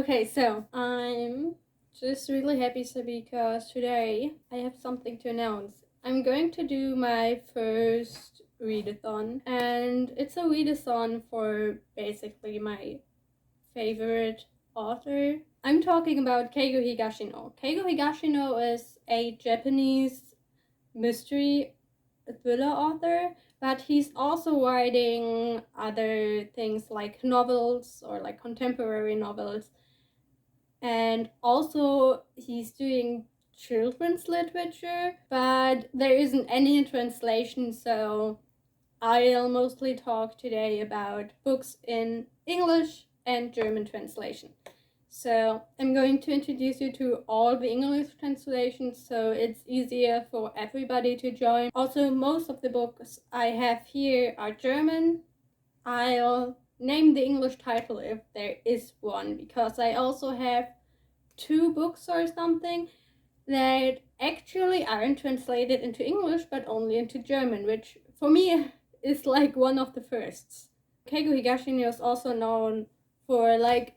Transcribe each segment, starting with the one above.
Okay, so I'm just really happy because today I have something to announce. I'm going to do my first readathon, and it's a readathon for basically my favorite author. I'm talking about Keigo Higashino. Keigo Higashino is a Japanese mystery thriller author, but he's also writing other things like novels or like contemporary novels. And also he's doing children's literature, but there isn't any translation, so I'll mostly talk today about books in English and German translation. So I'm going to introduce you to all the English translations so it's easier for everybody to join. Also, most of the books I have here are German. I'll name the English title if there is one, because I also have 2 books or something that actually aren't translated into English but only into German, which for me is like one of the firsts. Keigo Higashino is also known for like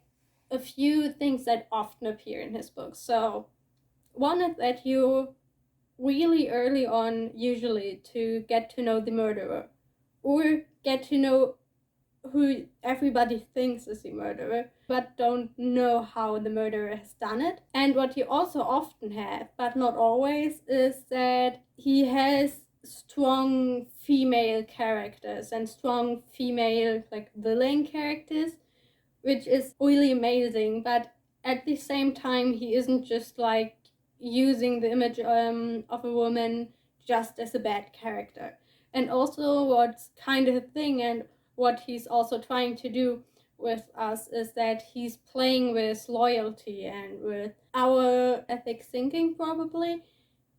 a few things that often appear in his books. So one is that you really early on usually to get to know the murderer or get to know who everybody thinks is the murderer, but don't know how the murderer has done it. And what you also often have, but not always, is that he has strong female characters and strong female like villain characters, which is really amazing. But at the same time, he isn't just like using the image of a woman just as a bad character. And also what's kind of a thing, and what he's also trying to do with us, is that he's playing with loyalty and with our ethics thinking, probably,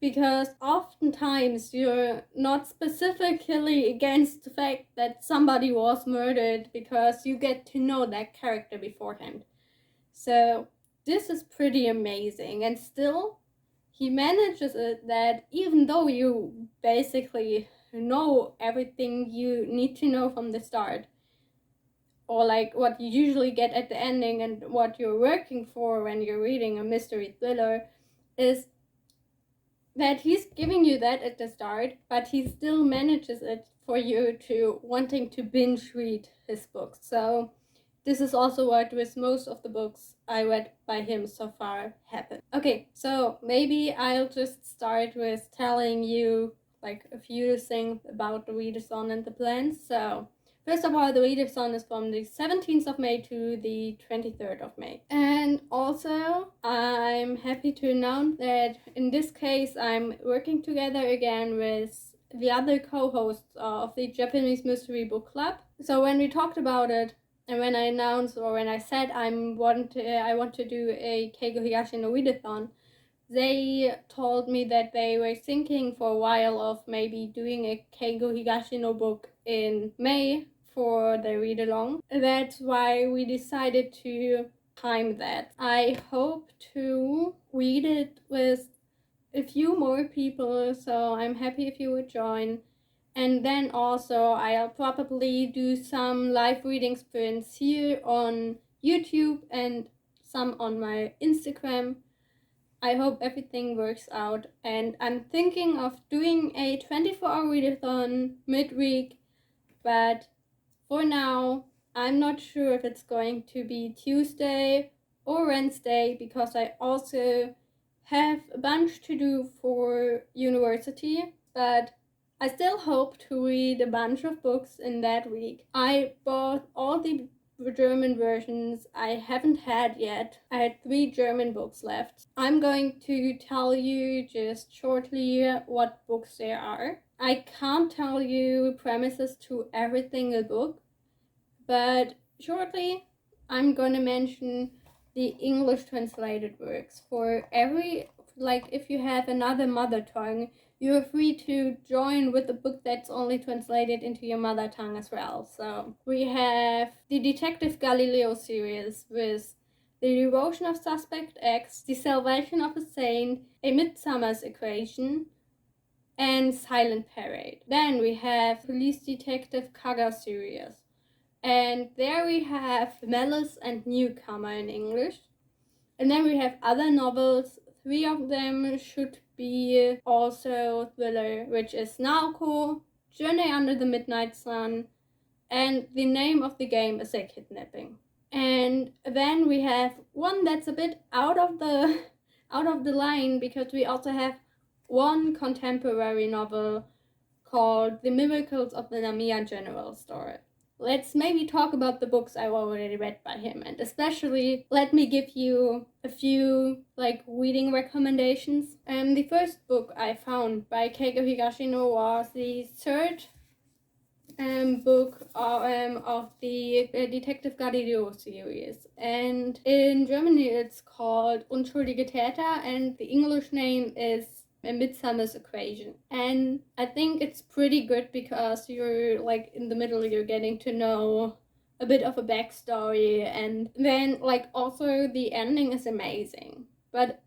because oftentimes you're not specifically against the fact that somebody was murdered because you get to know that character beforehand. So this is pretty amazing, and still he manages it that even though you basically know everything you need to know from the start, or like what you usually get at the ending and what you're working for when you're reading a mystery thriller, is that he's giving you that at the start, but he still manages it for you to wanting to binge read his books. So this is also what with most of the books I read by him so far happened. Okay, so maybe I'll just start with telling you like a few things about the readathon and the plans. So first of all, the readathon is from the 17th of May to the 23rd of May. And also, I'm happy to announce that in this case, I'm working together again with the other co-hosts of the Japanese Mystery Book Club. So when we talked about it, and when I announced, or when I said I want to do a Keigo Higashino readathon, they told me that they were thinking for a while of maybe doing a Keigo Higashino book in May for the read along. That's why we decided to time that. I hope to read it with a few more people, so I'm happy if you would join. And then also I'll probably do some live reading sprints here on YouTube and some on my Instagram. I hope everything works out, and I'm thinking of doing a 24-hour readathon midweek, but for now I'm not sure if it's going to be Tuesday or Wednesday, because I also have a bunch to do for university, but I still hope to read a bunch of books in that week. I bought all the German versions I haven't had yet. I had 3 German books left. I'm going to tell you just shortly what books there are. I can't tell you premises to every single book, but shortly I'm gonna mention the English translated works. For every, like if you have another mother tongue, you're free to join with the book that's only translated into your mother tongue as well. So we have the Detective Galileo series with The Devotion of Suspect X, The Salvation of a Saint, A Midsummer's Equation, and Silent Parade. Then we have Police Detective Kaga series. And there we have Malice and Newcomer in English. And then we have other novels. 3 of them should be also thriller, which is Naoko, Journey Under the Midnight Sun, and the name of the game is a kidnapping. And then we have one that's a bit out of the line, because we also have one contemporary novel called The Miracles of the Namiya General Store. Let's maybe talk about the books I've already read by him, and especially let me give you a few reading recommendations. The first book I found by Keigo Higashino was the third book of the Detective Galileo series, and in Germany it's called Unschuldige Täter, and the English name is A Midsummer's Equation. And I think it's pretty good because you're in the middle, you're getting to know a bit of a backstory, and then also the ending is amazing. But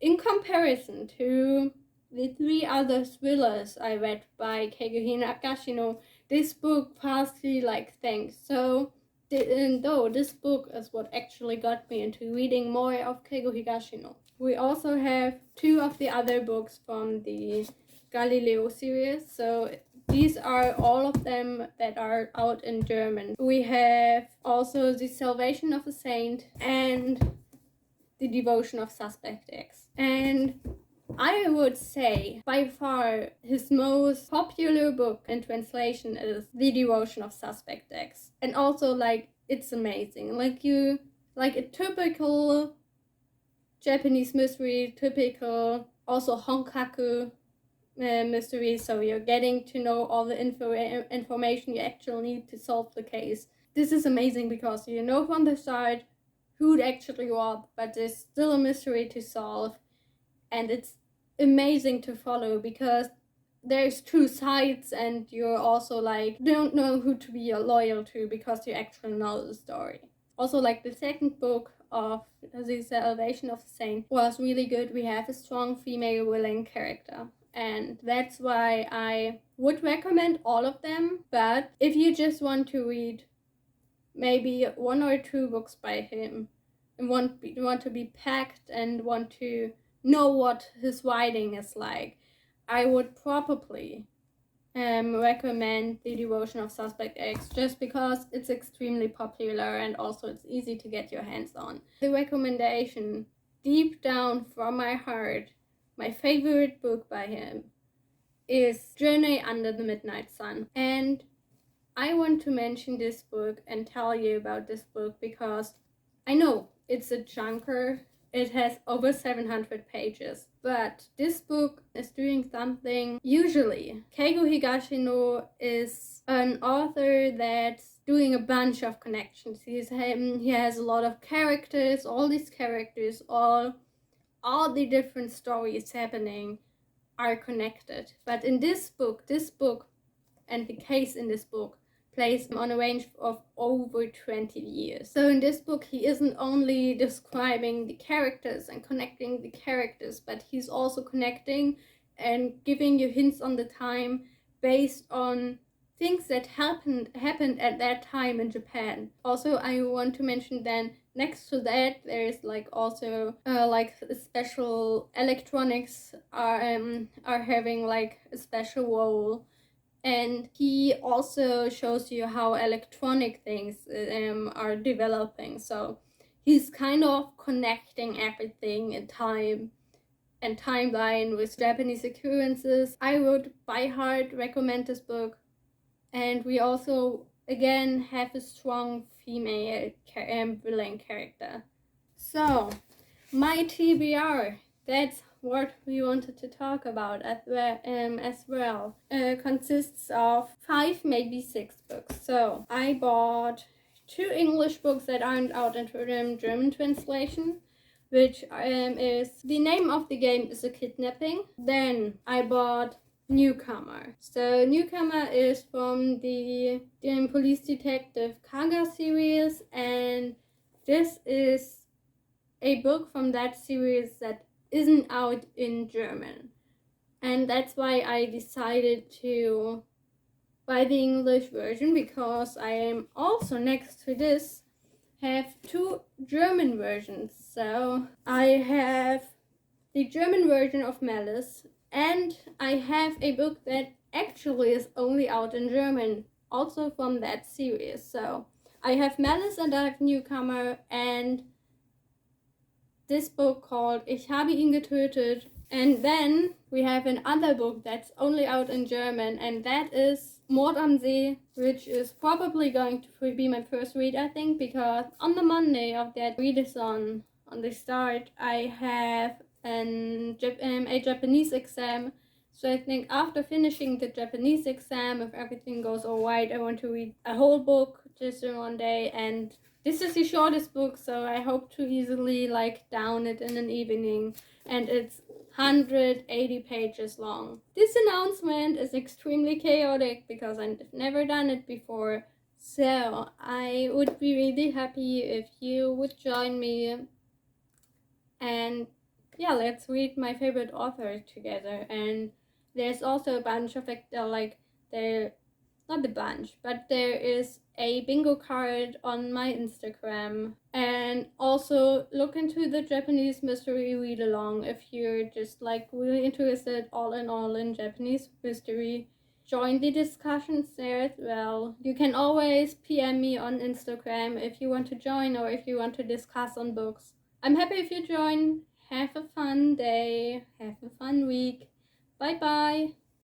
in comparison to the 3 other thrillers I read by Keigo Higashino, this book vastly thanks. So though this book is what actually got me into reading more of Keigo Higashino. We also have 2 of the other books from the Galileo series. So these are all of them that are out in German. We have also The Salvation of a Saint and The Devotion of Suspect X. And I would say by far his most popular book in translation is The Devotion of Suspect X. And also it's amazing. A typical Japanese mystery, typical also Honkaku mystery, so you're getting to know all the information you actually need to solve the case. This is amazing because you know from the start who it actually was, but there's still a mystery to solve. And it's amazing to follow because there's 2 sides, and you're also don't know who to be loyal to because you actually know the story. Also the second book of The Salvation of the Saint was really good. We have a strong female villain character, and that's why I would recommend all of them. But if you just want to read maybe 1 or 2 books by him and want to be packed and want to know what his writing is like, I would probably recommend The Devotion of Suspect X, just because it's extremely popular and also it's easy to get your hands on. The recommendation, deep down from my heart, my favorite book by him is Journey Under the Midnight Sun. And I want to mention this book and tell you about this book because I know it's a chunker. It has over 700 pages, but this book is doing something. Usually, Keigo Higashino is an author that's doing a bunch of connections. He has a lot of characters, all these characters, all the different stories happening are connected. But in this book and the case in this book plays on a range of over 20 years. So in this book, he isn't only describing the characters and connecting the characters, but he's also connecting and giving you hints on the time based on things that happened at that time in Japan. Also, I want to mention then, next to that, there's also special electronics are having a special role. And he also shows you how electronic things are developing. So he's kind of connecting everything in time and timeline with Japanese occurrences. I would by heart recommend this book. And we also, again, have a strong female villain character. So, my TBR, that's what we wanted to talk about as well, consists of 5, maybe 6 books. So I bought 2 English books that aren't out in German translation, which is The Name of the Game is a Kidnapping. Then I bought Newcomer. So Newcomer is from the police detective Kaga series, and this is a book from that series that isn't out in German, and that's why I decided to buy the English version, because I am also, next to this, have two German versions. So I have the German version of Malice, and I have a book that actually is only out in German, also from that series. So I have Malice and I have Newcomer, and this book called Ich habe ihn getötet. And then we have another book that's only out in German, and that is Mord am See, which is probably going to be my first read, I think, because on the Monday of that readathon, on the start, I have a Japanese exam. So I think after finishing the Japanese exam, if everything goes alright, I want to read a whole book just in one day. And this is the shortest book, so I hope to easily down it in an evening. And it's 180 pages long. This announcement is extremely chaotic because I've never done it before. So I would be really happy if you would join me. And yeah, let's read my favorite author together. And there's also a bunch of not a bunch, but there is a bingo card on my Instagram. And also look into the Japanese mystery read along if you're just really interested all in Japanese mystery. Join the discussions there as well. You can always PM me on Instagram if you want to join or if you want to discuss on books. I'm happy if you join. Have a fun day. Have a fun week. Bye bye.